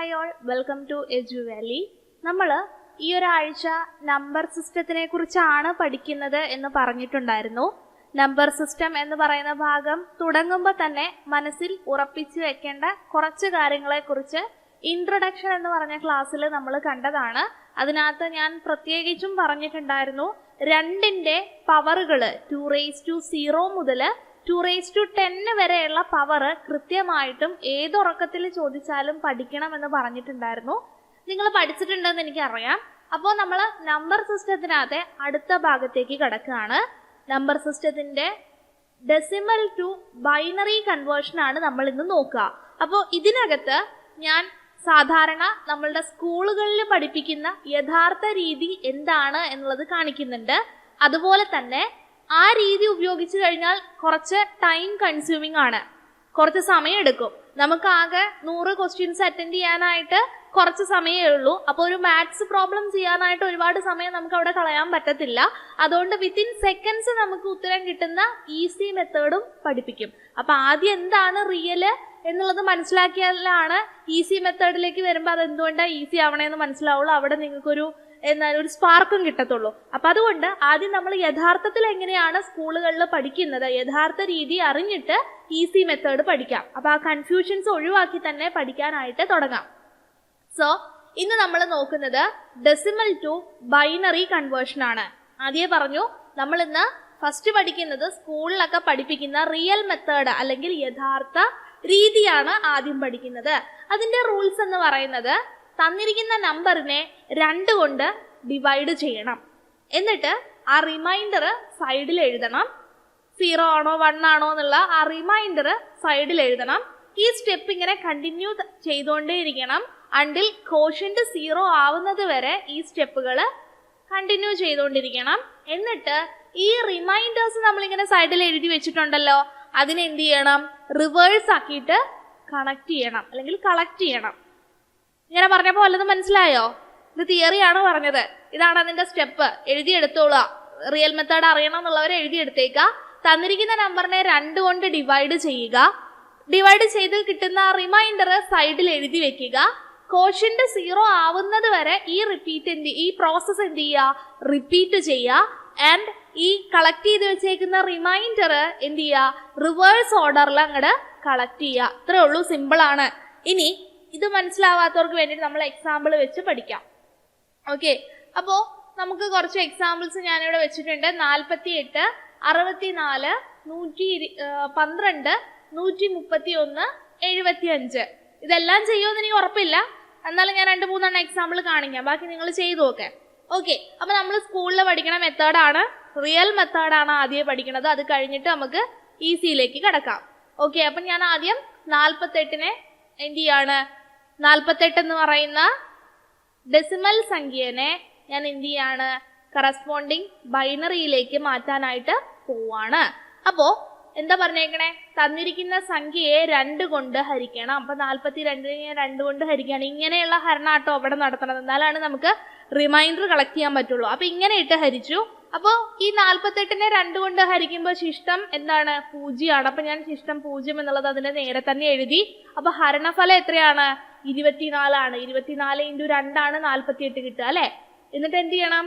Hi all, welcome to Edu Valley. നമ്മൾ ഈ ഒരാഴ്ച നമ്പർ സിസ്റ്റത്തിനെ കുറിച്ചാണ് പഠിക്കുന്നത് എന്ന് പറഞ്ഞിട്ടുണ്ടായിരുന്നു. നമ്പർ സിസ്റ്റം എന്ന് പറയുന്ന ഭാഗം തുടങ്ങുമ്പോൾ തന്നെ മനസ്സിൽ ഉറപ്പിച്ചു വെക്കേണ്ട കുറച്ച് കാര്യങ്ങളെക്കുറിച്ച് ഇൻട്രൊഡക്ഷൻ എന്ന് പറഞ്ഞ ക്ലാസ്സിൽ നമ്മൾ കണ്ടതാണ്. അതിനകത്ത് ഞാൻ പ്രത്യേകിച്ചും പറഞ്ഞിട്ടുണ്ടായിരുന്നു, 2ന്റെ പവറുകൾ 2⁻0 മുതൽ 2⁻10 വരെയുള്ള പവർ കൃത്യമായിട്ടും ഏതുറക്കത്തിൽ ചോദിച്ചാലും പഠിക്കണമെന്ന് പറഞ്ഞിട്ടുണ്ടായിരുന്നു. നിങ്ങൾ പഠിച്ചിട്ടുണ്ടെന്ന് എനിക്കറിയാം. അപ്പോൾ നമ്മൾ നമ്പർ സിസ്റ്റത്തിനകത്തെ അടുത്ത ഭാഗത്തേക്ക് കിടക്കുകയാണ്. നമ്പർ സിസ്റ്റത്തിന്റെ ഡെസിമൽ ടു ബൈനറി കൺവേർഷൻ ആണ് നമ്മൾ ഇന്ന് നോക്കുക. അപ്പോൾ ഇതിനകത്ത് ഞാൻ സാധാരണ നമ്മളുടെ സ്കൂളുകളിൽ പഠിപ്പിക്കുന്ന യഥാർത്ഥ രീതി എന്താണ് എന്നുള്ളത് കാണിക്കുന്നുണ്ട്. അതുപോലെ തന്നെ ആ രീതി ഉപയോഗിച്ചു കഴിഞ്ഞാൽ കുറച്ച് ടൈം കൺസ്യൂമിംഗ് ആണ്, കുറച്ച് സമയം എടുക്കും. നമുക്ക് ആകെ 100 ക്വസ്റ്റ്യൻസ് അറ്റൻഡ് ചെയ്യാനായിട്ട് കുറച്ച് സമയമേ ഉള്ളൂ. അപ്പോൾ ഒരു മാത്സ് പ്രോബ്ലം ചെയ്യാനായിട്ട് ഒരുപാട് സമയം നമുക്ക് അവിടെ കളയാൻ പറ്റത്തില്ല. അതുകൊണ്ട് വിത്തിൻ സെക്കൻഡ്സ് നമുക്ക് ഉത്തരം കിട്ടുന്ന ഈസി മെത്തേഡും പഠിപ്പിക്കും. അപ്പൊ ആദ്യം എന്താണ് റിയൽ എന്നുള്ളത് മനസ്സിലാക്കിയാലാണ് ഈസി മെത്തേഡിലേക്ക് വരുമ്പോൾ അത് എന്തുകൊണ്ടാണ് ഈസി ആവണേന്ന് മനസ്സിലാവുള്ളൂ. അവിടെ നിങ്ങൾക്കൊരു ഒരു സ്പാർക്കും കിട്ടത്തുള്ളൂ. അപ്പൊ അതുകൊണ്ട് ആദ്യം നമ്മൾ യഥാർത്ഥത്തിൽ എങ്ങനെയാണ് സ്കൂളുകളിൽ പഠിക്കുന്നത്, യഥാർത്ഥ രീതി അറിഞ്ഞിട്ട് ഈസി മെത്തേഡ് പഠിക്കാം. അപ്പൊ ആ കൺഫ്യൂഷൻസ് ഒഴിവാക്കി തന്നെ പഠിക്കാനായിട്ട് തുടങ്ങാം. സോ ഇന്ന് നമ്മൾ നോക്കുന്നത് ഡെസിമൽ ടു ബൈനറി കൺവേർഷൻ ആണ്. ആദ്യം പറഞ്ഞു, നമ്മൾ ഇന്ന് ഫസ്റ്റ് പഠിക്കുന്നത് സ്കൂളിലൊക്കെ പഠിപ്പിക്കുന്ന റിയൽ മെത്തേഡ് അല്ലെങ്കിൽ യഥാർത്ഥ രീതിയാണ് ആദ്യം പഠിക്കുന്നത്. അതിന്റെ റൂൾസ് എന്ന് പറയുന്നത്, തന്നിരിക്കുന്ന നമ്പറിനെ 2 കൊണ്ട് ഡിവൈഡ് ചെയ്യണം. എന്നിട്ട് ആ റിമൈൻഡർ സൈഡിൽ എഴുതണം. 0 ആണോ 1 ആണോ എന്നുള്ള ആ റിമൈൻഡർ സൈഡിൽ എഴുതണം. ഈ സ്റ്റെപ്പ് ഇങ്ങനെ കണ്ടിന്യൂ ചെയ്തുകൊണ്ടേയിരിക്കണം അണ്ടിൽ കോഷ്യന്റ് 0 ആവുന്നത് വരെ ഈ സ്റ്റെപ്പുകൾ കണ്ടിന്യൂ ചെയ്തുകൊണ്ടിരിക്കണം. എന്നിട്ട് ഈ റിമൈൻഡേഴ്സ് നമ്മളിങ്ങനെ സൈഡിൽ എഴുതി വെച്ചിട്ടുണ്ടല്ലോ, അതിനെന്ത് ചെയ്യണം, റിവേഴ്സ് ആക്കിയിട്ട് കണക്ട് ചെയ്യണം അല്ലെങ്കിൽ കളക്ട് ചെയ്യണം. ഇങ്ങനെ പറഞ്ഞപ്പോൾ വല്ലതും മനസ്സിലായോ? ഇത് തിയറിയാണ് പറഞ്ഞത്. ഇതാണ് അതിന്റെ സ്റ്റെപ്പ്. എഴുതിയെടുത്തോളുക. റിയൽ മെത്തേഡ് അറിയണം എന്നുള്ളവർ എഴുതിയെടുത്തേക്ക. തന്നിരിക്കുന്ന നമ്പറിനെ 2 കൊണ്ട് ഡിവൈഡ് ചെയ്യുക. ഡിവൈഡ് ചെയ്ത് കിട്ടുന്ന റിമൈൻഡർ സൈഡിൽ എഴുതി വെക്കുക. കോഷ്യന്റ് 0 ആവുന്നത് വരെ ഈ പ്രോസസ് എന്ത് ചെയ്യുക, റിപ്പീറ്റ് ചെയ്യുക. ആൻഡ് ഈ കളക്ട് ചെയ്ത് വെച്ചേക്കുന്ന റിമൈൻഡർ എന്ത് ചെയ്യുക, റിവേഴ്സ് ഓർഡറിൽ അങ്ങോട്ട് കളക്ട് ചെയ്യുക. ഇത്രേ ഉള്ളൂ, സിമ്പിൾ ആണ്. ഇനി ഇത് മനസ്സിലാവാത്തവർക്ക് വേണ്ടിയിട്ട് നമ്മൾ എക്സാമ്പിൾ വെച്ച് പഠിക്കാം. ഓക്കെ, അപ്പോ നമുക്ക് കുറച്ച് എക്സാമ്പിൾസ് ഞാനിവിടെ വെച്ചിട്ടുണ്ട്. 48, 64, 112, 131, 75. ഇതെല്ലാം ചെയ്യുമെന്ന് എനിക്ക് ഉറപ്പില്ല. എന്നാലും ഞാൻ 2-3 എക്സാമ്പിൾ കാണിക്കാം, ബാക്കി നിങ്ങൾ ചെയ്തു നോക്കെ. ഓക്കെ, അപ്പൊ നമ്മൾ സ്കൂളിൽ പഠിക്കണ മെത്തേഡാണ്, റിയൽ മെത്തേഡാണ് ആദ്യം പഠിക്കണത്. അത് കഴിഞ്ഞിട്ട് നമുക്ക് ഈസിയിലേക്ക് കിടക്കാം. ഓക്കെ, അപ്പൊ ഞാൻ ആദ്യം 48നെ എന്ത് ചെയ്യാണ്, 48 എന്ന് പറയുന്ന ഡെസിമൽ സംഖ്യനെ ഞാൻ എന്ത് ചെയ്യാണ്, കറസ്പോണ്ടിങ് ബൈനറിയിലേക്ക് മാറ്റാനായിട്ട് പോവാണ്. അപ്പോ എന്താ പറഞ്ഞേക്കണേ, തന്നിരിക്കുന്ന സംഖ്യയെ 2 കൊണ്ട് ഹരിക്കണം. അപ്പൊ 42നെ 2 കൊണ്ട് ഹരിക്കുകയാണ്. ഇങ്ങനെയുള്ള ഹരണാട്ടോ അവിടെ നടത്തണത്, എന്നാലാണ് നമുക്ക് റിമൈൻഡർ കളക്ട് ചെയ്യാൻ പറ്റുള്ളൂ. അപ്പൊ ഇങ്ങനെ ഇട്ട് ഹരിച്ചു. അപ്പോ ഈ 48നെ 2 കൊണ്ട് ഹരിക്കുമ്പോൾ ശിഷ്ടം എന്താണ്, 0 ആണ്. അപ്പൊ ഞാൻ ശിഷ്ടം 0 എന്നുള്ളത് അതിന്റെ നേരെ തന്നെ എഴുതി. അപ്പൊ ഹരണഫലം എത്രയാണ്, 24 ആണ്. 24 × 2 ആണ് 48 കിട്ടുക അല്ലെ. എന്നിട്ട് എന്ത് ചെയ്യണം,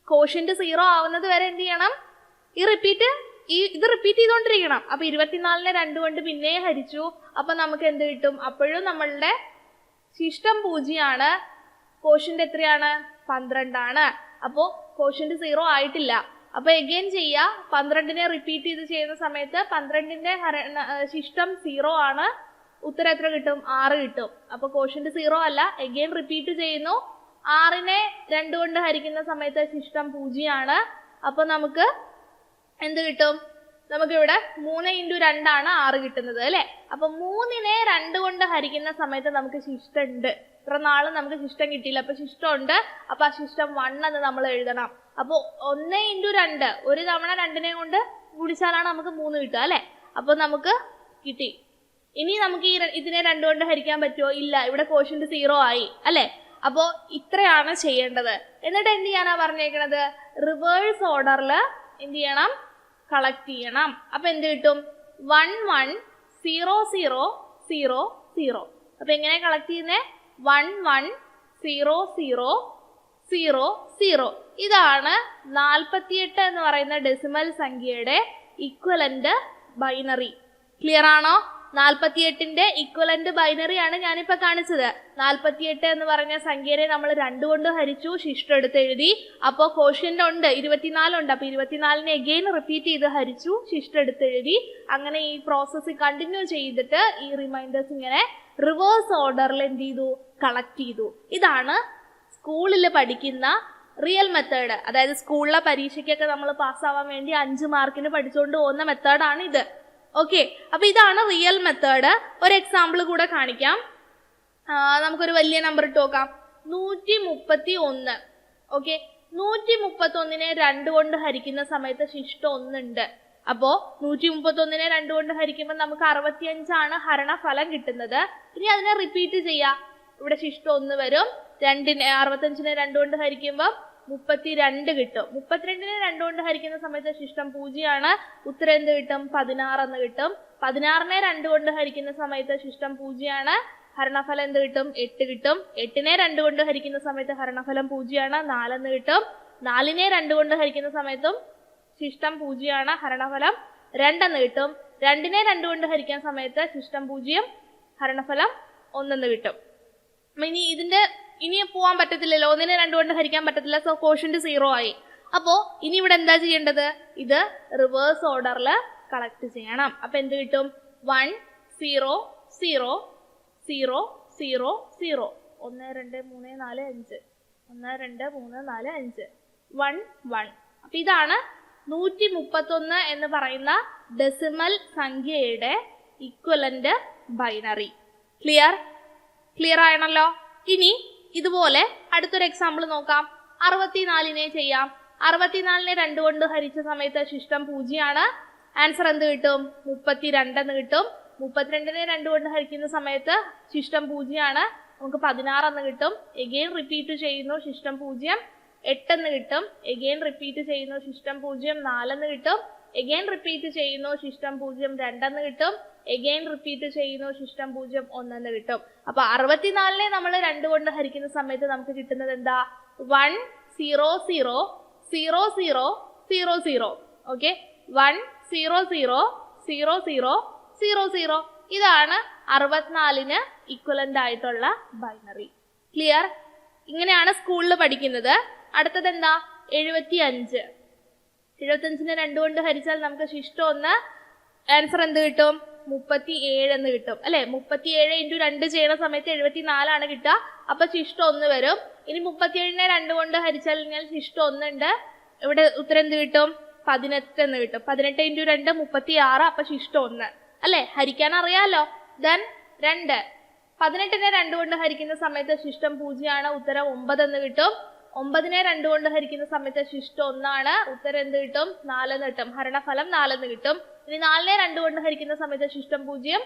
കോഷ്യന്റ് 0 ആവുന്നത് വരെ എന്ത് ചെയ്യണം, ഇത് റിപ്പീറ്റ് ചെയ്തോണ്ടിരിക്കണം. അപ്പൊ 24നെ 2 കൊണ്ട് പിന്നെ ഹരിച്ചു. അപ്പൊ നമുക്ക് എന്ത് കിട്ടും, അപ്പോഴും നമ്മളുടെ ശിഷ്ടം 0 ആണ്. കോഷ്യന്റ് എത്രയാണ്, 12 ആണ്. അപ്പോ കോഷ്യന്റ് 0 ആയിട്ടില്ല. അപ്പൊ എഗെയിൻ ചെയ്യുക, 12നെ റിപ്പീറ്റ് ചെയ്ത് ചെയ്യുന്ന സമയത്ത് 12ന്റെ ശിഷ്ടം 0 ആണ്. ഉത്തരം എത്ര കിട്ടും, 6 കിട്ടും. അപ്പൊ കോഷ്യന്റ് 0 അല്ല. എഗെയിൻ റിപ്പീറ്റ് ചെയ്യുന്നു. 6നെ 2 കൊണ്ട് ഹരിക്കുന്ന സമയത്ത് ശിഷ്ടം 0 ആണ്. അപ്പൊ നമുക്ക് എന്ത് കിട്ടും, നമുക്കിവിടെ 3 × 2 ആണ് 6 കിട്ടുന്നത് അല്ലെ. അപ്പൊ 3നെ 2 കൊണ്ട് ഹരിക്കുന്ന സമയത്ത് നമുക്ക് ശിഷ്ടം ഉണ്ട്. ഇത്ര നാള് നമുക്ക് ശിഷ്ടം കിട്ടിയില്ല, അപ്പൊ ശിഷ്ടം ഉണ്ട്. അപ്പൊ ആ ശിഷ്ടം 1 എന്ന് നമ്മൾ എഴുതണം. അപ്പൊ 1 × 2, ഒരു തവണ 2നെ കൊണ്ട് ഗുണിച്ചാലാണ് നമുക്ക് 3 കിട്ടുക അല്ലെ. അപ്പൊ നമുക്ക് കിട്ടി. ഇനി നമുക്ക് ഇതിനെ 2 കൊണ്ട് ഹരിക്കാൻ പറ്റുമോ, ഇല്ല. ഇവിടെ കോഷ്യന്റ് 0 ആയി അല്ലെ. അപ്പോ ഇത്രയാണ് ചെയ്യേണ്ടത്. എന്നിട്ട് എന്ത് ചെയ്യാനാ പറഞ്ഞേക്കണത്, റിവേഴ്സ് ഓർഡറിൽ എന്ത് ചെയ്യണം, കളക്ട് ചെയ്യണം. അപ്പൊ എന്ത് കിട്ടും, 1 1 0 0 0 0. അപ്പൊ എങ്ങനെ കളക്ട് ചെയ്യുന്നേ, 1 1 0 0 0 0. ഇതാണ് 48 എന്ന് പറയുന്ന ഡെസിമൽ സംഖ്യയുടെ ഇക്വലന്റ് ബൈനറി. ക്ലിയർ ആണോ? 48ന്റെ ഇക്വലന്റ് ബൈനറി ആണ് ഞാനിപ്പോ കാണിച്ചത്. 48 എന്ന് പറഞ്ഞ സംഖ്യയെ നമ്മൾ 2 കൊണ്ട് ഹരിച്ചു, ശിഷ്ടം എടുത്ത് എഴുതി. അപ്പോ കോഷ്യന്റ് ഉണ്ട്, 24 ഉണ്ട്. അപ്പൊ 24നെ അഗെയിൻ റിപ്പീറ്റ് ചെയ്ത് ഹരിച്ചു, ശിഷ്ടം എടുത്ത് എഴുതി. അങ്ങനെ ഈ പ്രോസസ്സ് കണ്ടിന്യൂ ചെയ്തിട്ട് ഈ റിമൈൻഡേഴ്സ് ഇങ്ങനെ റിവേഴ്സ് ഓർഡറിൽ എന്ത് ചെയ്തു? കളക്ട് ചെയ്തു. ഇതാണ് സ്കൂളിൽ പഠിക്കുന്ന റിയൽ മെത്തേഡ്. അതായത് സ്കൂളിലെ പരീക്ഷയ്ക്കൊക്കെ നമ്മൾ പാസ്സാവാൻ വേണ്ടി 5 മാർക്കിന് പഠിച്ചുകൊണ്ട് പോകുന്ന മെത്തേഡാണ് ഇത്. ഓക്കെ, അപ്പൊ ഇതാണ് റിയൽ മെത്തേഡ്. ഒരു എക്സാമ്പിൾ കൂടെ കാണിക്കാം. നമുക്കൊരു വലിയ നമ്പർ ഇട്ട് നോക്കാം. 131. ഓക്കെ, 131നെ 2 കൊണ്ട് ഹരിക്കുന്ന സമയത്ത് ശിഷ്ടം 1 ഉണ്ട്. അപ്പോ 131നെ 2 കൊണ്ട് ഹരിക്കുമ്പോൾ നമുക്ക് 65 ഹരണഫലം കിട്ടുന്നത്. ഇനി അതിനെ റിപ്പീറ്റ് ചെയ്യാം. ഇവിടെ ശിഷ്ടം 1 വരും. 65നെ 2 കൊണ്ട് ഹരിക്കുമ്പോൾ 32 കിട്ടും. 32നെ 2 കൊണ്ട് ഹരിക്കുന്ന സമയത്ത് ശിഷ്ടം 0 ഉത്തരം എന്ത് കിട്ടും? 16 എന്ന് കിട്ടും. 16നെ 2 കൊണ്ട് ഹരിക്കുന്ന സമയത്ത് ശിഷ്ടം 0 ഹരണഫലം എന്ത് കിട്ടും? 8 കിട്ടും. 8നെ 2 കൊണ്ട് ഹരിക്കുന്ന സമയത്ത് ഹരണഫലം 0 4 എന്ന് കിട്ടും. 4നെ 2 കൊണ്ട് ഹരിക്കുന്ന സമയത്തും ശിഷ്ടം 0 ഹരണഫലം 2 എന്ന് കിട്ടും. 2നെ 2 കൊണ്ട് ഹരിക്കുന്ന സമയത്ത് ശിഷ്ടം 0 ഹരണഫലം 1 എന്ന് കിട്ടും. ഇനി പോവാൻ പറ്റത്തില്ലല്ലോ, 1നെ 2 കൊണ്ട് ഹരിക്കാൻ പറ്റത്തില്ല. സോ കോഷ്യന്റ് 0 ആയി. അപ്പോ ഇനി ഇവിടെ എന്താ ചെയ്യേണ്ടത്? ഇത് റിവേഴ്സ് ഓർഡറിൽ കളക്ട് ചെയ്യണം. അപ്പൊ എന്ത് കിട്ടും? 1 0 0 0 0 0 1 2 3 4 5 1 2 3 4 5 1 1. അപ്പൊ ഇതാണ് 131 എന്ന് പറയുന്ന ഡെസിമൽ സംഖ്യയുടെ ഇക്വലന്റ് ബൈനറി. ക്ലിയർ ആണല്ലോ? ഇനി ഇതുപോലെ അടുത്തൊരു എക്സാമ്പിൾ നോക്കാം. 64നെ ചെയ്യാം. 64നെ 2 കൊണ്ട് ഹരിച്ച സമയത്ത് ശിഷ്ടം 0 ആൻസർ എന്ത് കിട്ടും? 32 എന്ന് കിട്ടും. 32നെ 2 കൊണ്ട് ഹരിക്കുന്ന സമയത്ത് ശിഷ്ടം 0 നമുക്ക് 16 എന്ന് കിട്ടും. എഗെയിൻ റിപ്പീറ്റ് ചെയ്യുന്നു, ശിഷ്ടം 0 8 എന്ന് കിട്ടും. എഗെയിൻ റിപ്പീറ്റ് ചെയ്യുന്നു, ശിഷ്ടം 0 4 എന്ന് കിട്ടും. എഗെയിൻ റിപ്പീറ്റ് ചെയ്യുന്നു, ശിഷ്ടം 0 2 എന്ന് കിട്ടും. എഗെയിൻ റിപ്പീറ്റ് ചെയ്യുന്നു, ശിഷ്ടം 0 1 എന്ന് കിട്ടും. അപ്പൊ 64നെ നമ്മൾ 2 കൊണ്ട് ഹരിക്കുന്ന സമയത്ത് നമുക്ക് കിട്ടുന്നത് എന്താ? 1 0 0 0 0 0 0. ഓക്കെ, 1 0 0 0 0 0 0. ഇതാണ് 64ന് ഇക്വലന്റ് ആയിട്ടുള്ള ബൈനറി. ക്ലിയർ? ഇങ്ങനെയാണ് സ്കൂളിൽ പഠിക്കുന്നത്. അടുത്തത് എന്താ? 75. 75നെ 2 കൊണ്ട് ഹരിച്ചാൽ നമുക്ക് ശിഷ്ടം 1 ആൻസർ എന്ത് കിട്ടും? 37 എന്ന് കിട്ടും അല്ലെ. 37 × 2 ചെയ്യുന്ന സമയത്ത് 74 കിട്ടുക. അപ്പൊ ശിഷ്ടം 1 വരും. ഇനി 37നെ 2 കൊണ്ട് ഹരിച്ചാൽ ശിഷ്ടം 1 ഉണ്ട്. ഇവിടെ ഉത്തരം എന്ത് കിട്ടും? 18 എന്ന് കിട്ടും. 18 × 2 36. അപ്പൊ ശിഷ്ടം 1 അല്ലെ. ഹരിക്കാൻ അറിയാലോ. ദെൻ 2 18നെ 2 കൊണ്ട് ഹരിക്കുന്ന സമയത്ത് ശിഷ്ടം 0 ഉത്തരം 9 എന്ന് കിട്ടും. 9നെ 2 കൊണ്ട് ഹരിക്കുന്ന സമയത്ത് ശിഷ്ടം 1 ഉത്തരം എന്ത് കിട്ടും? 4 എന്ന് കിട്ടും. ഹരണഫലം 4 എന്ന് കിട്ടും. ഇനി 4നെ 2 കൊണ്ട് ഹരിക്കുന്ന സമയത്ത് ശിഷ്ടം 0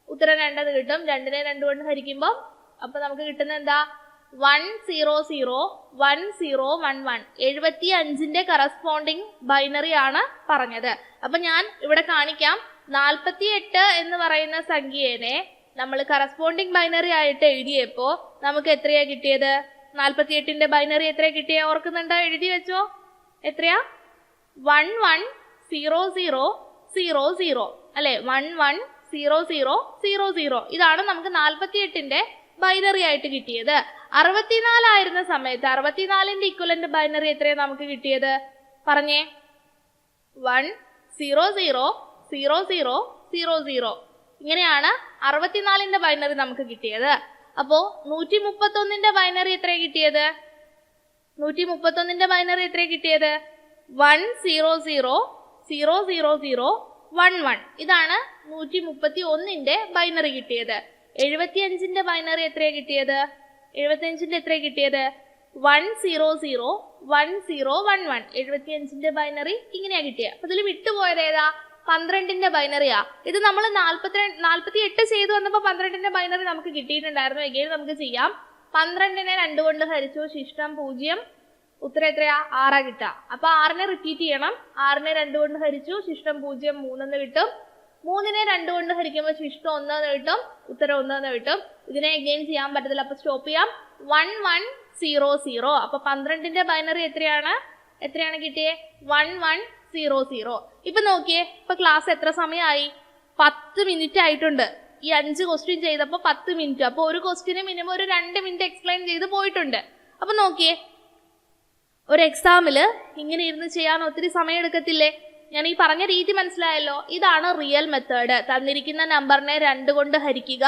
ഉത്തരം 2 എന്ന് കിട്ടും. 2നെ 2 കൊണ്ട് ഹരിക്കുമ്പോൾ അപ്പൊ നമുക്ക് കിട്ടുന്ന എന്താ? 1 0 0 1 0 1 1. 75ന്റെ കറസ്പോണ്ടിങ് ബൈനറി ആണ് പറഞ്ഞത്. അപ്പൊ ഞാൻ ഇവിടെ കാണിക്കാം. 48 എന്ന് പറയുന്ന സംഖ്യയെ നമ്മൾ കറസ്പോണ്ടിങ് ബൈനറി ആയിട്ട് എഴുതിയപ്പോ നമുക്ക് എത്രയാ കിട്ടിയത്? 48ന്റെ ബൈനറി എത്രയാ കിട്ടിയ ഓർക്കുന്നുണ്ടോ? എഴുതി വെച്ചോ. എത്രയാ? 1 1 0 0 0 0 അല്ലെ. 1 1 0 0 0 0. ഇതാണ് നമുക്ക് 48ന്റെ ബൈനറി ആയിട്ട് കിട്ടിയത്. 64 ആയിരുന്ന സമയത്ത് 64ന്റെ ഇക്വലന്റ് ബൈനറി എത്രയാ നമുക്ക് കിട്ടിയത്? പറഞ്ഞേ. 1 0 0 0 0 0 0. ഇങ്ങനെയാണ് 64ന്റെ ബൈനറി നമുക്ക് കിട്ടിയത്. അപ്പോ 131ന്റെ ബൈനറി എത്രയാ കിട്ടിയത്? 131ന്റെ ബൈനറി എത്രയാ കിട്ടിയത്? 1 0 0 0 0 0 1 1. ഇതാണ് 131ന്റെ ബൈനറി കിട്ടിയത്. 75ന്റെ ബൈനറി എത്രയാ കിട്ടിയത്? 75ന്റെ എത്രയാ കിട്ടിയത്? 1 0 0 1 0 1 1. 75ന്റെ ബൈനറി ഇങ്ങനെയാ കിട്ടിയത്. അപ്പൊ ഇതിൽ വിട്ടുപോയത് ഏതാ? 12ന്റെ ബൈനറിയാ. ഇത് നമ്മൾ 48 ചെയ്തു വന്നപ്പോ 12ന്റെ ബൈനറി നമുക്ക് കിട്ടിയിട്ടുണ്ടായിരുന്നു. എഗെയിൻ നമുക്ക് ചെയ്യാം. 12നെ 2 കൊണ്ട് ഹരിച്ചു, ശിഷ്ടം 0 ഉത്തരം എത്രയാ? 6 കിട്ടുക. അപ്പൊ 6നെ റിപ്പീറ്റ് ചെയ്യണം. 6നെ 2 കൊണ്ട് ഹരിച്ചു, ശിഷ്ടം 0 3 എന്ന് കിട്ടും. 3നെ 2 കൊണ്ട് ഹരിക്കുമ്പോൾ ശിഷ്ടം 1 എന്ന് കിട്ടും. ഉത്തരം 1 എന്ന് കിട്ടും. ഇതിനെ എഗെയിൻ ചെയ്യാൻ പറ്റത്തില്ല. അപ്പൊ സ്റ്റോപ്പ് ചെയ്യാം. 1100. അപ്പൊ 12ന്റെ ബൈനറി എത്രയാണ് കിട്ടിയേ? 1100. ഇപ്പൊ നോക്കിയേ, ഇപ്പൊ ക്ലാസ് എത്ര സമയമായി? 10 മിനിറ്റ് ആയിട്ടുണ്ട്. ഈ 5 ക്വസ്റ്റ്യൻ ചെയ്തപ്പോ 10 മിനിറ്റ്. അപ്പൊ ഒരു ക്വസ്റ്റ്യന് മിനിമം ഒരു 2 മിനിറ്റ് എക്സ്പ്ലെയിൻ ചെയ്ത് പോയിട്ടുണ്ട്. അപ്പൊ നോക്കിയേ, ഒരു എക്സാമില് ഇങ്ങനെ ഇരുന്ന് ചെയ്യാൻ ഒത്തിരി സമയം എടുക്കത്തില്ലേ? ഞാൻ ഈ പറഞ്ഞ രീതി മനസ്സിലായല്ലോ. ഇതാണ് റിയൽ മെത്തേഡ്. തന്നിരിക്കുന്ന നമ്പറിനെ 2 കൊണ്ട് ഹരിക്കുക,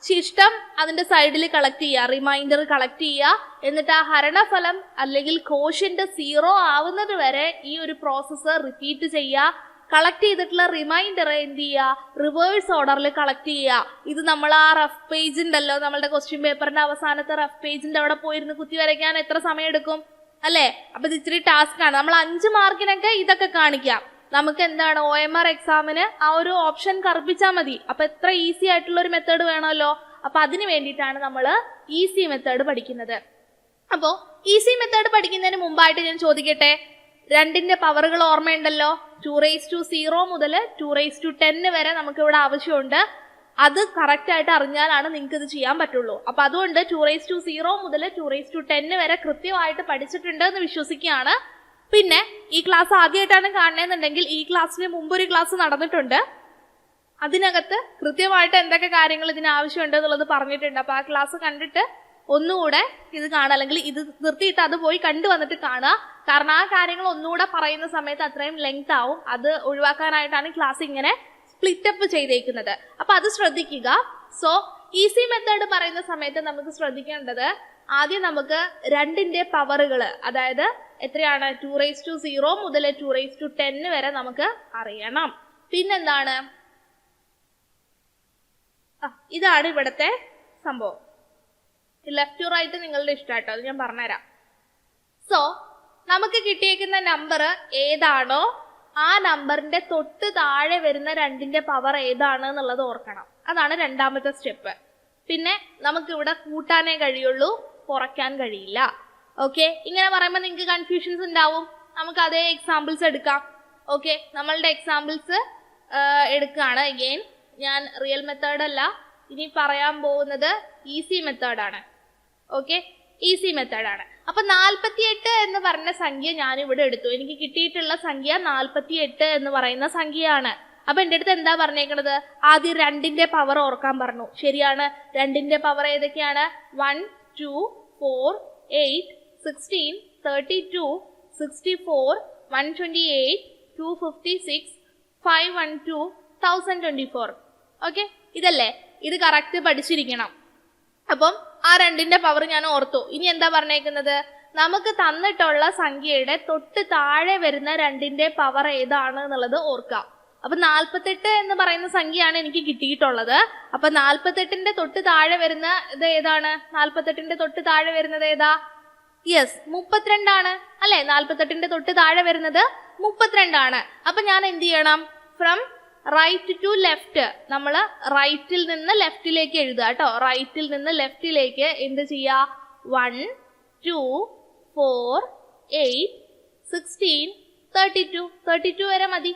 ശിഷ്ടം അതിന്റെ സൈഡിൽ കളക്ട് ചെയ്യുക, റിമൈൻഡർ കളക്ട് ചെയ്യുക, എന്നിട്ട് ആ ഹരണഫലം അല്ലെങ്കിൽ കോഷ്യന്റ് 0 ആവുന്നത് വരെ ഈ ഒരു പ്രോസസ്സ് റിപ്പീറ്റ് ചെയ്യുക. കളക്ട് ചെയ്തിട്ടുള്ള റിമൈൻഡർ എന്ത് ചെയ്യുക? റിവേഴ്സ് ഓർഡറിൽ കളക്ട് ചെയ്യുക. ഇത് നമ്മൾ ആ റഫ് പേജ് ഉണ്ടല്ലോ, നമ്മളുടെ ക്വസ്റ്റ്യൻ പേപ്പറിന്റെ അവസാനത്തെ റഫ് പേജിന്റെ അവിടെ പോയിരുന്ന് കുത്തി വരയ്ക്കാൻ എത്ര സമയം എടുക്കും അല്ലേ? അപ്പൊ ഇത് ഇച്ചിരി ടാസ്ക് ആണ്. നമ്മൾ 5 മാർക്കിനൊക്കെ ഇതൊക്കെ കാണിക്കാം. നമുക്ക് എന്താണ് OMR എക്സാമിന് ആ ഒരു ഓപ്ഷൻ കറുപ്പിച്ചാൽ മതി. അപ്പൊ എത്ര ഈസി ആയിട്ടുള്ള ഒരു മെത്തേഡ് വേണമല്ലോ. അപ്പൊ അതിന് വേണ്ടിയിട്ടാണ് നമ്മൾ ഈസി മെത്തേഡ് പഠിക്കുന്നത്. അപ്പോ ഈസി മെത്തേഡ് പഠിക്കുന്നതിന് മുമ്പായിട്ട് ഞാൻ ചോദിക്കട്ടെ, 2ന്റെ പവറുകൾ ഓർമ്മയുണ്ടല്ലോ? 2⁻0 മുതൽ 2⁻10 വരെ നമുക്ക് ഇവിടെ ആവശ്യമുണ്ട്. അത് കറക്റ്റ് ആയിട്ട് അറിഞ്ഞാലാണ് നിങ്ങൾക്ക് ഇത് ചെയ്യാൻ പറ്റുള്ളൂ. അപ്പൊ അതുകൊണ്ട് 2⁻0 മുതൽ 2⁻10 വരെ കൃത്യമായിട്ട് പഠിച്ചിട്ടുണ്ട് എന്ന് വിശ്വസിക്കുകയാണ്. പിന്നെ ഈ ക്ലാസ് ആദ്യമായിട്ടാണ് കാണുന്നതെന്നുണ്ടെങ്കിൽ ഈ ക്ലാസ്സിന് മുമ്പ് ഒരു ക്ലാസ് നടന്നിട്ടുണ്ട്. അതിനകത്ത് കൃത്യമായിട്ട് എന്തൊക്കെ കാര്യങ്ങൾ ഇതിന് ആവശ്യമുണ്ട് എന്നുള്ളത് പറഞ്ഞിട്ടുണ്ട്. അപ്പൊ ആ ക്ലാസ് കണ്ടിട്ട് ഒന്നുകൂടെ ഇത് കാണുക, അല്ലെങ്കിൽ ഇത് നിർത്തിയിട്ട് അത് പോയി കണ്ടുവന്നിട്ട് കാണുക. കാരണം ആ കാര്യങ്ങൾ ഒന്നുകൂടെ പറയുന്ന സമയത്ത് അത്രയും ലെങ്ത് ആവും. അത് ഒഴിവാക്കാനായിട്ടാണ് ക്ലാസ് ഇങ്ങനെ സ്പ്ലിറ്റ് അപ്പ് ചെയ്തേക്കുന്നത്. അപ്പൊ അത് ശ്രദ്ധിക്കുക. സോ ഈസി മെത്തേഡ് പറയുന്ന സമയത്ത് നമുക്ക് ശ്രദ്ധിക്കേണ്ടത്, ആദ്യം നമുക്ക് 2ന്റെ പവറുകൾ, അതായത് എത്രയാണ്? 2⁻0 മുതൽ 2⁻10 വരെ നമുക്ക് അറിയണം. പിന്നെന്താണ്? ഇതാണ് ഇവിടത്തെ സംഭവം. ലെഫ്റ്റ് ടു റൈറ്റ് നിങ്ങളുടെ ഇഷ്ടമായിട്ടോ, അത് ഞാൻ പറഞ്ഞുതരാം. സോ നമുക്ക് കിട്ടിയേക്കുന്ന നമ്പർ ഏതാണോ ആ നമ്പറിന്റെ തൊട്ട് താഴെ വരുന്ന 2ന്റെ പവർ ഏതാണ് എന്നുള്ളത് ഓർക്കണം. അതാണ് 2ാമത്തെ സ്റ്റെപ്പ്. പിന്നെ നമുക്ക് ഇവിടെ കൂട്ടാനേ കഴിയുള്ളൂ, കുറയ്ക്കാൻ കഴിയില്ല. ഓക്കെ, ഇങ്ങനെ പറയുമ്പോൾ നിങ്ങൾക്ക് കൺഫ്യൂഷൻസ് ഉണ്ടാവും. നമുക്ക് അതേ എക്സാമ്പിൾസ് എടുക്കാം. ഓക്കെ, നമ്മളുടെ എക്സാമ്പിൾസ് എടുക്കുകയാണ്. അഗെയിൻ ഞാൻ റിയൽ മെത്തേഡ് അല്ല ഇനി പറയാൻ പോകുന്നത്, ഈസി മെത്തേഡാണ്. ഓക്കെ, ഈസി മെത്തേഡാണ്. അപ്പൊ 48 എന്ന് പറഞ്ഞ സംഖ്യ ഞാൻ ഇവിടെ എടുത്തു. എനിക്ക് കിട്ടിയിട്ടുള്ള സംഖ്യ 48 എന്ന് പറയുന്ന സംഖ്യയാണ്. അപ്പൊ എന്റെ അടുത്ത് എന്താ പറഞ്ഞേക്കണത്? ആദ്യം 2ന്റെ പവർ ഓർക്കാൻ പറഞ്ഞു. ശരിയാണ്. 2ന്റെ പവർ ഏതൊക്കെയാണ്? 1, 2, 4, 8, 16, 32, 64, 128, 256, 512, 1024. ഓക്കെ, ഇതല്ലേ? ഇത് കറക്റ്റ് പഠിച്ചിരിക്കണം. അപ്പം ആ 2ന്റെ പവർ ഞാൻ ഓർത്തു. ഇനി എന്താ പറഞ്ഞേക്കുന്നത്? നമുക്ക് തന്നിട്ടുള്ള സംഖ്യയുടെ തൊട്ട് താഴെ വരുന്ന 2ന്റെ പവർ ഏതാണ് എന്നുള്ളത് ഓർക്കാം. അപ്പൊ 48 എന്ന് പറയുന്ന സംഖ്യയാണ് എനിക്ക് കിട്ടിയിട്ടുള്ളത്. അപ്പൊ 48ന്റെ തൊട്ട് താഴെ വരുന്ന ഇത് ഏതാണ്? 48ന്റെ തൊട്ട് താഴെ വരുന്നത് ഏതാ? യെസ്, 32 ആണ് അല്ലെ? 48ന്റെ തൊട്ട് താഴെ വരുന്നത് 32 ആണ്. അപ്പൊ ഞാൻ എന്ത് ചെയ്യണം? ഫ്രം റൈറ്റ് ടു ലെഫ്റ്റ്, നമ്മൾ റൈറ്റിൽ നിന്ന് ലെഫ്റ്റിലേക്ക് എഴുതുക കേട്ടോ. റൈറ്റിൽ നിന്ന് ലെഫ്റ്റിലേക്ക് എന്ത് ചെയ്യാ? 1, 2, 4, 8, 16, 32. 32 വരെ മതി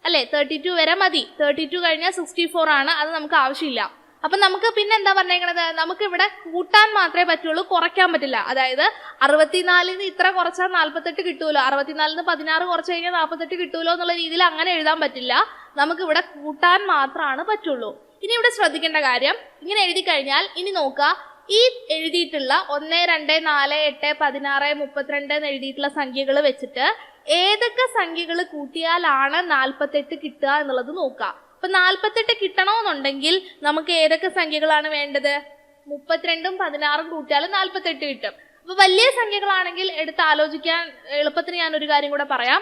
അല്ലെ? 32 വരെ മതി. 32 കഴിഞ്ഞാൽ 64 ആണ്. അത് നമുക്ക് ആവശ്യമില്ല. അപ്പൊ നമുക്ക് പിന്നെ എന്താ പറഞ്ഞേക്കണത്? നമുക്ക് ഇവിടെ കൂട്ടാൻ മാത്രമേ പറ്റുള്ളൂ, കുറയ്ക്കാൻ പറ്റില്ല. അതായത് 64 ഇത്ര കുറച്ചാൽ 48 കിട്ടൂലോ, 64 16 കുറച്ച് കഴിഞ്ഞാൽ 48 കിട്ടൂലോ എന്നുള്ള രീതിയിൽ അങ്ങനെ എഴുതാൻ പറ്റില്ല. നമുക്ക് ഇവിടെ കൂട്ടാൻ മാത്രമാണ് പറ്റുള്ളൂ. ഇനി ഇവിടെ ശ്രദ്ധിക്കേണ്ട കാര്യം, ഇങ്ങനെ എഴുതി കഴിഞ്ഞാൽ ഇനി നോക്കുക, ഈ എഴുതിയിട്ടുള്ള 1, 2, 4, 8, 16, 32 എന്ന് എഴുതിയിട്ടുള്ള സംഖ്യകൾ വെച്ചിട്ട് ഏതൊക്കെ സംഖ്യകൾ കൂട്ടിയാലാണ് 48 കിട്ടുക എന്നുള്ളത് നോക്കുക. അപ്പൊ 48 കിട്ടണമെന്നുണ്ടെങ്കിൽ നമുക്ക് ഏതൊക്കെ സംഖ്യകളാണ് വേണ്ടത്? 32ഉം 16ഉം കൂട്ടിയാൽ 48 കിട്ടും. അപ്പൊ വലിയ സംഖ്യകളാണെങ്കിൽ എടുത്ത് ആലോചിക്കാൻ എളുപ്പത്തിന് ഞാൻ ഒരു കാര്യം കൂടെ പറയാം.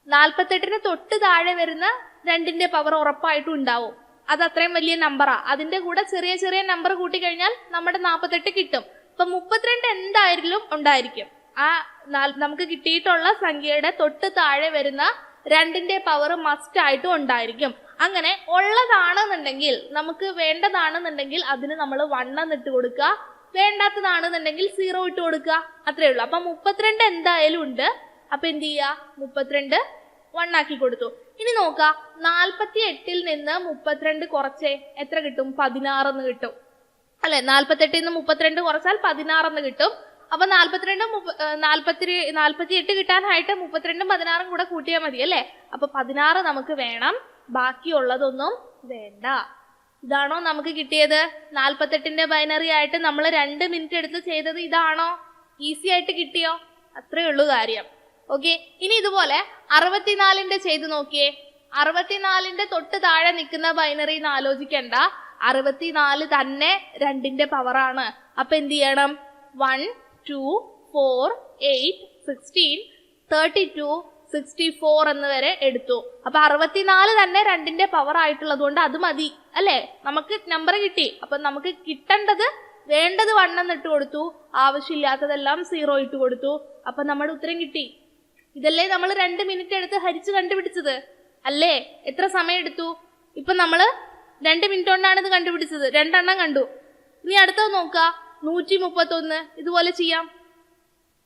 48ന് തൊട്ട് താഴെ വരുന്ന 2ന്റെ പവർ ഉറപ്പായിട്ടും ഉണ്ടാവും. അത് അത്രയും വലിയ നമ്പറാ. അതിന്റെ കൂടെ ചെറിയ ചെറിയ നമ്പർ കൂട്ടി കഴിഞ്ഞാൽ നമ്മുടെ 48 കിട്ടും. അപ്പൊ 32 എന്തായാലും ഉണ്ടായിരിക്കും. ആ നമുക്ക് കിട്ടിയിട്ടുള്ള സംഖ്യയുടെ തൊട്ട് താഴെ വരുന്ന 2ന്റെ പവർ മസ്റ്റ് ആയിട്ടും ഉണ്ടായിരിക്കും. അങ്ങനെ ഉള്ളതാണെന്നുണ്ടെങ്കിൽ, നമുക്ക് വേണ്ടതാണെന്നുണ്ടെങ്കിൽ അതിന് നമ്മൾ 1 എന്നിട്ട് കൊടുക്കുക, വേണ്ടാത്തതാണെന്നുണ്ടെങ്കിൽ 0 ഇട്ട് കൊടുക്കുക. അത്രേ ഉള്ളൂ. അപ്പൊ 32 എന്തായാലും ഉണ്ട്. അപ്പൊ എന്ത് ചെയ്യാ? 32 1 ആക്കി കൊടുത്തു. ഇനി നോക്കാം, 48ൽ നിന്ന് 32 കുറച്ചേ എത്ര കിട്ടും? 16 എന്ന് കിട്ടും അല്ലെ 48 നിന്ന് 32 കുറച്ചാൽ 16 എന്ന് കിട്ടും. അപ്പൊ 48 കിട്ടാനായിട്ട് 32 16 കൂടെ കൂട്ടിയാൽ മതി അല്ലെ. അപ്പൊ 16 നമുക്ക് വേണം, ബാക്കിയുള്ളതൊന്നും വേണ്ട. ഇതാണോ നമുക്ക് കിട്ടിയത്? 48ന്റെ ബൈനറി ആയിട്ട് നമ്മൾ 2 മിനിറ്റ് എടുത്ത് ചെയ്തത് ഇതാണോ? ഈസി ആയിട്ട് കിട്ടിയോ? അത്രേ ഉള്ളൂ കാര്യം. ഓക്കെ, ഇനി ഇതുപോലെ 64ന്റെ ചെയ്ത് നോക്കിയേ. 64ന്റെ തൊട്ട് താഴെ നിൽക്കുന്ന ബൈനറി എന്ന് ആലോചിക്കണ്ട. 64 തന്നെ 2ന്റെ പവറാണ്. അപ്പൊ എന്ത് ചെയ്യണം? 1 2 4 8 16 32 64 എന്ന് വരെ എടുത്തു. അപ്പൊ 64 തന്നെ 2ന്റെ പവർ ആയിട്ടുള്ളത് കൊണ്ട് അത് മതി അല്ലെ. നമുക്ക് നമ്പർ കിട്ടി. അപ്പൊ നമുക്ക് കിട്ടേണ്ടത് വേണ്ടത് 1 എന്ന് ഇട്ട് കൊടുത്തു, ആവശ്യമില്ലാത്തതെല്ലാം 0 ഇട്ട് കൊടുത്തു. അപ്പൊ നമ്മുടെ ഉത്തരം കിട്ടി. ഇതല്ലേ നമ്മൾ 2 മിനിറ്റ് എടുത്ത് ഹരിച്ച് കണ്ടുപിടിച്ചത് അല്ലേ? എത്ര സമയം എടുത്തു? ഇപ്പൊ നമ്മള് 2 മിനിറ്റ് കൊണ്ടാണ് ഇത് കണ്ടുപിടിച്ചത്. 2 എണ്ണം കണ്ടു. ഇനി അടുത്തത് നോക്ക, 131. ഇതുപോലെ ചെയ്യാം,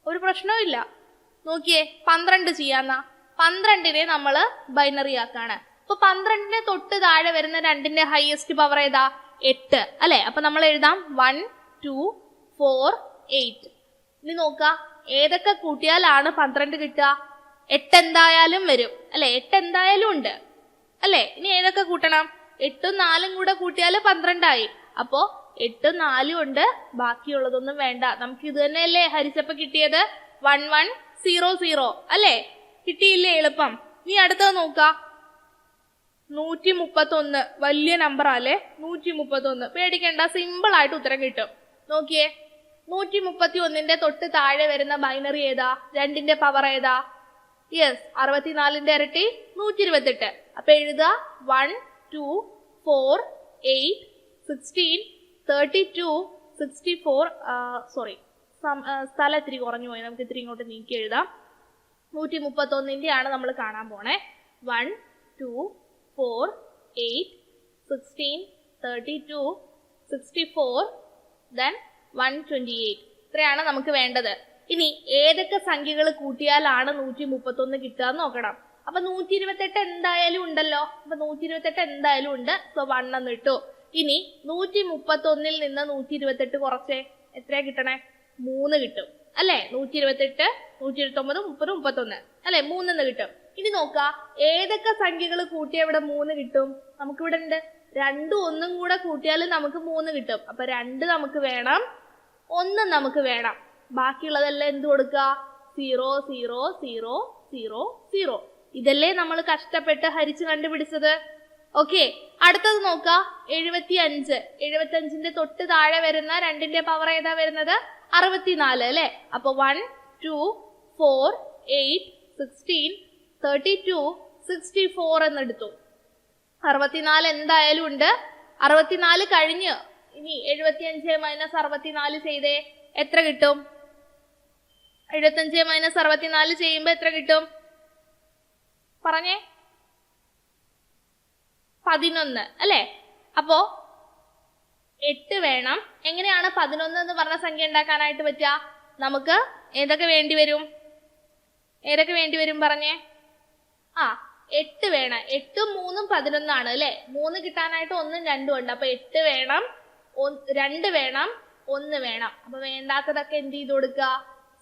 ഒരു പ്രശ്നവും ഇല്ല. നോക്കിയേ, 12 ചെയ്യാന്നാ. 12നെ നമ്മള് ബൈനറി ആക്കാണ്. അപ്പൊ 12നെ തൊട്ട് താഴെ വരുന്ന 2ന്റെ ഹയസ്റ്റ് പവർ ഏതാ? 8 അല്ലെ. അപ്പൊ നമ്മൾ എഴുതാം 1 2 4 8. ഇനി നോക്ക, ഏതൊക്കെ കൂട്ടിയാലാണ് 12 കിട്ടുക? 8 എന്തായാലും വരും അല്ലെ. 8 എന്തായാലും ഉണ്ട് അല്ലെ. ഇനി ഏതൊക്കെ കൂട്ടണം? 8ഉം 4ഉം കൂടെ കൂട്ടിയാൽ 12 ആയി. അപ്പോ 8ഉം 4ഉം ഉണ്ട്, ബാക്കിയുള്ളതൊന്നും വേണ്ട. നമുക്ക് ഇത് തന്നെയല്ലേ ഹരിച്ചപ്പോ കിട്ടിയത്? 1 1 0 0 അല്ലെ. കിട്ടിയില്ലേ? എളുപ്പം. ഇനി അടുത്തത് നോക്ക, 131. വലിയ നമ്പർ അല്ലേ 131. പേടിക്കണ്ട, സിമ്പിൾ ആയിട്ട് ഉത്തരം കിട്ടും. നോക്കിയേ, 131ന്റെ തൊട്ട് താഴെ വരുന്ന ബൈനറി ഏതാ? 2ന്റെ പവർ ഏതാ? യെസ്, 64ന്റെ ഇരട്ടി 128. അപ്പൊ എഴുതുക 1 2 4 8 16 32 64. സോറി, സ്ഥലം ഇത്തിരി കുറഞ്ഞു പോയി. നമുക്ക് ഇത്തിരി ഇങ്ങോട്ട് നീക്കി എഴുതാം. 131ന്റെ ആണ് നമ്മൾ കാണാൻ പോണേ. 1 2 4 8 16 32 64 then 128. ഇത്രയാണ് നമുക്ക് വേണ്ടത്. ഇനി ഏതൊക്കെ സംഖ്യകൾ കൂട്ടിയാലാണ് 131 കിട്ടുക എന്ന് നോക്കണം. അപ്പൊ 128 എന്തായാലും ഉണ്ടല്ലോ. അപ്പൊ 128 എന്തായാലും ഉണ്ട്. സോ 1 എന്ന് ഇട്ടു. ഇനി 131ൽ നിന്ന് 128 കുറച്ചേ, എത്രയാ കിട്ടണേ? 3 കിട്ടും അല്ലെ. 128 129 30 31 അല്ലെ, 3 എന്ന് കിട്ടും. ഇനി നോക്ക, ഏതൊക്കെ സംഖ്യകൾ കൂട്ടിയാൽ ഇവിടെ 3 കിട്ടും? നമുക്കിവിടെ ഉണ്ട് 2 1 കൂടെ കൂട്ടിയാൽ നമുക്ക് 3 കിട്ടും. അപ്പൊ 2 നമുക്ക് വേണം, 1 നമുക്ക് വേണം. ബാക്കിയുള്ളതെല്ലാം എന്ത് കൊടുക്കുക? 0 0 0 0 0. ഇതല്ലേ നമ്മൾ കഷ്ടപ്പെട്ട് ഹരിച്ച് കണ്ടുപിടിച്ചത്. ഓക്കെ, അടുത്തത് നോക്ക, 75. 75ന്റെ തൊട്ട് താഴെ വരുന്ന 2ന്റെ പവർ ഏതാ വരുന്നത്? 64 അല്ലെ. അപ്പൊ 1 2 4 8 16 32 64 എന്നെടുത്തു. 64 എന്തായാലും ഉണ്ട്. 64 കഴിഞ്ഞ് ഇനി 75 മൈനസ് 64 ചെയ്തേ, എത്ര കിട്ടും? 75 മൈനസ് 64 ചെയ്യുമ്പോ എത്ര കിട്ടും? പറഞ്ഞേ. 11 അല്ലെ. അപ്പോ 8 വേണം. എങ്ങനെയാണ് 11 എന്ന് പറഞ്ഞ സംഖ്യ ഉണ്ടാക്കാനായിട്ട് പറ്റുക? നമുക്ക് ഏതൊക്കെ വേണ്ടി വരും? ഏതൊക്കെ വേണ്ടി വരും പറഞ്ഞേ? 8 വേണം. 8ഉം 3ഉം 11 ആണ് അല്ലെ. 3 കിട്ടാനായിട്ട് 1ഉം 2ഉം ഉണ്ട്. അപ്പൊ 8 വേണം, 2 വേണം, 1 വേണം. അപ്പൊ വേണ്ടാത്തതൊക്കെ എന്ത് ചെയ്ത് കൊടുക്കുക?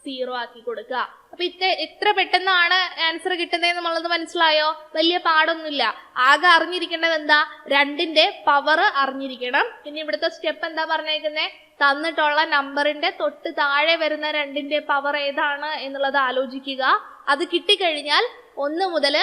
0 ആക്കി കൊടുക്കുക. അപ്പൊ എത്ര പെട്ടെന്നാണ് ആൻസർ കിട്ടുന്നതെന്ന് നമ്മളത് മനസ്സിലായോ? വലിയ പാടൊന്നുമില്ല. ആകെ അറിഞ്ഞിരിക്കേണ്ടത് എന്താ? 2ന്റെ പവർ അറിഞ്ഞിരിക്കണം. പിന്നെ ഇവിടുത്തെ സ്റ്റെപ്പ് എന്താ പറഞ്ഞേക്കുന്നത്? തന്നിട്ടുള്ള നമ്പറിന്റെ തൊട്ട് താഴെ വരുന്ന 2ന്റെ പവർ ഏതാണ് എന്നുള്ളത് ആലോചിക്കുക. അത് കിട്ടിക്കഴിഞ്ഞാൽ 1 മുതൽ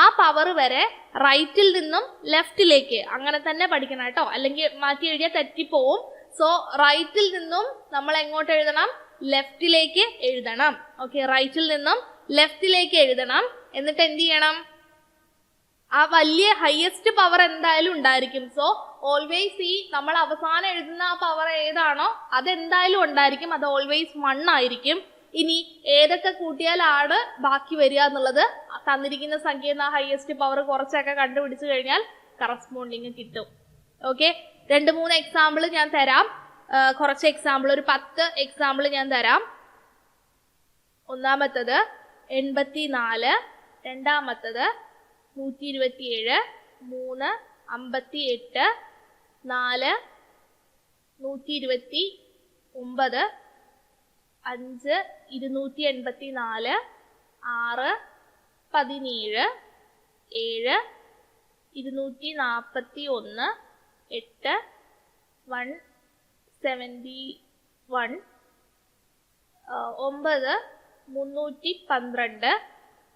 ആ പവർ വരെ റൈറ്റിൽ നിന്നും ലെഫ്റ്റിലേക്ക് അങ്ങനെ തന്നെ പഠിക്കണം കേട്ടോ. അല്ലെങ്കിൽ മാറ്റി എഴുതിയാൽ തെറ്റിപ്പോവും. സോ റൈറ്റിൽ നിന്നും നമ്മൾ എങ്ങോട്ട് എഴുതണം? ലെഫ്റ്റിലേക്ക് എഴുതണം. ഓക്കെ, റൈറ്റിൽ നിന്നും ലെഫ്റ്റിലേക്ക് എഴുതണം. എന്നിട്ട് എന്ത് ചെയ്യണം? ആ വലിയ ഹയസ്റ്റ് പവർ എന്തായാലും ഉണ്ടായിരിക്കും. സോ ഓൾവേസ് നമ്മൾ അവസാനം എഴുതുന്ന ആ പവർ ഏതാണോ അതെന്തായാലും ഉണ്ടായിരിക്കും. അത് ഓൾവേസ് 1 ആയിരിക്കും. ഇനി ഏതൊക്കെ കൂട്ടിയാലാണ് ബാക്കി വരിക എന്നുള്ളത് തന്നിരിക്കുന്ന സംഖ്യ ഹയസ്റ്റ് പവർ കുറച്ചൊക്കെ കണ്ടുപിടിച്ചു കഴിഞ്ഞാൽ കറസ്പോണ്ടിങ് കിട്ടും. ഓക്കെ, 2-3 എക്സാമ്പിൾ ഞാൻ തരാം. കുറച്ച് എക്സാമ്പിൾ, ഒരു 10 എക്സാമ്പിൾ ഞാൻ തരാം. ഒന്നാമത്തത് 84, രണ്ടാമത്തത് 127, 3 58, 4 129, 5 284, 6 17, 7 241, 8 171, 9 312,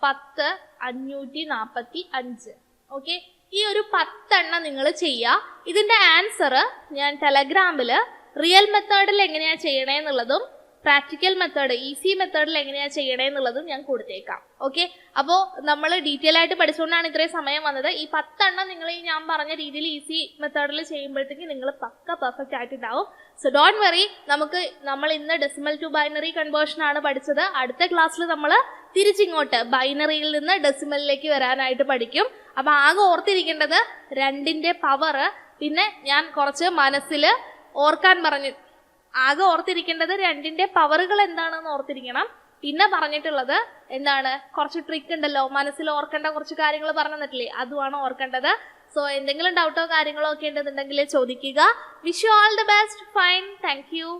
10 545. ഓക്കെ, ഈ ഒരു 10 നിങ്ങൾ ചെയ്യുക. ഇതിന്റെ ആൻസർ ഞാൻ ടെലഗ്രാമിൽ റിയൽ മെത്തേഡിൽ എങ്ങനെയാ ചെയ്യണേന്നുള്ളതും പ്രാക്ടിക്കൽ മെത്തേഡ് ഈസി മെത്തേഡിൽ എങ്ങനെയാ ചെയ്യണേന്നുള്ളതും ഞാൻ കൊടുത്തേക്കാം. ഓക്കെ, അപ്പോൾ നമ്മൾ ഡീറ്റെയിൽ ആയിട്ട് പഠിച്ചുകൊണ്ടാണ് ഇത്രയും സമയം വന്നത്. ഈ 10 നിങ്ങൾ ഈ ഞാൻ പറഞ്ഞ രീതിയിൽ ഈസി മെത്തേഡിൽ ചെയ്യുമ്പോഴത്തേക്ക് നിങ്ങൾ പക്ക പെർഫെക്റ്റ് ആയിട്ടുണ്ടാവും. സോ ഡോണ്ട് വെറി, നമ്മൾ ഇന്ന് ഡെസിമൽ ടു ബൈനറി കൺവേർഷൻ ആണ് പഠിച്ചത്. അടുത്ത ക്ലാസ്സിൽ നമ്മൾ തിരിച്ചിങ്ങോട്ട് ബൈനറിയിൽ നിന്ന് ഡെസിമലിലേക്ക് വരാനായിട്ട് പഠിക്കും. അപ്പൊ ആകെ ഓർത്തിരിക്കേണ്ടത് 2ന്റെ പവർ, പിന്നെ ഞാൻ കുറച്ച് മനസ്സിൽ ഓർക്കാൻ പറഞ്ഞു. ആകെ ഓർത്തിരിക്കേണ്ടത് 2ന്റെ പവറുകൾ എന്താണെന്ന് ഓർത്തിരിക്കണം. പിന്നെ പറഞ്ഞിട്ടുള്ളത് എന്താണ്, കുറച്ച് ട്രിക്ക് ഉണ്ടല്ലോ, മനസ്സിൽ ഓർക്കേണ്ട കുറച്ച് കാര്യങ്ങൾ പറഞ്ഞു തന്നിട്ടില്ലേ, അതുമാണ് ഓർക്കേണ്ടത്. സോ എന്തെങ്കിലും ഡൗട്ടോ കാര്യങ്ങളോ ഒക്കെ ഉണ്ടെന്നുണ്ടെങ്കിൽ ചോദിക്കുക. Wish you all the best. Fine, thank you.